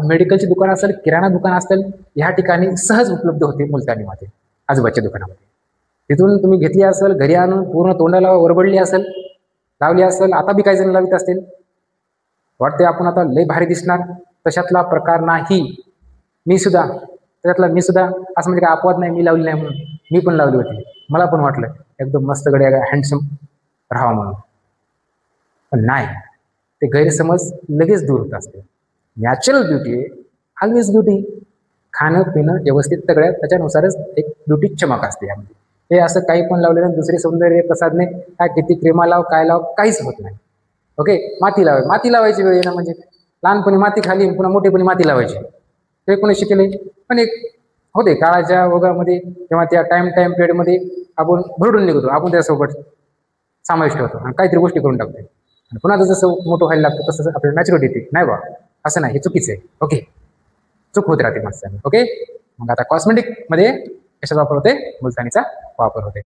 मेडिकलची दुकान असेल, किराणा दुकान असेल, ह्या ठिकाणी सहज उपलब्ध होते मुलतानीमध्ये, आजूबाजूच्या दुकानामध्ये. तिथून तुम्ही घेतली असेल, घरी आणून पूर्ण तोंडाला ओरबडली असेल, लावली असेल. आता बी काही जण लावित असतील. वाटते आपण आता लय भारी दिसणार, तशातला प्रकार नाही. मी सुद्धा असं म्हणजे काय अपवाद नाही, मी लावली नाही म्हणून. मी पण लावली होती, मला पण वाटलं एकदम मस्त गड्या हँडसम राहावं म्हणून. पण नाही, ते गैरसमज लगेच दूर होत असते. नॅचरल ब्युटी आहे, ऑलवेज ब्युटी. खाणं पिणं व्यवस्थित सगळ्या त्याच्यानुसारच एक ब्युटी चमक असते यामध्ये. हे असं काही पण लावलेलं दुसरे सौंदर्य प्रसादने काय किती क्रीमा लाव काय लाव काहीच होत नाही. ओके, माती लावायची वेळ ना, म्हणजे लहानपणी माती खाली पुन्हा मोठेपणी माती लावायची, ते कोणी शिकले. पण एक होते काळाच्या ओघामध्ये किंवा त्या टाइम पिरियडमध्ये आपण भरडून निघतो, आपण त्यासोबत समाविष्ट होतो आणि काहीतरी गोष्टी करून टाकतो. आणि पुन्हा जसं मोठं व्हायला लागतं तसं आपल्याला मॅच्युरिटी येते. नाही बा, असं नाही, हे चुकीचं आहे. ओके, चूक होत राहते माणसाने. ओके, मग आता कॉस्मेटिक मध्ये कशाचा वापर होते? मुलतानीचा वापर होते.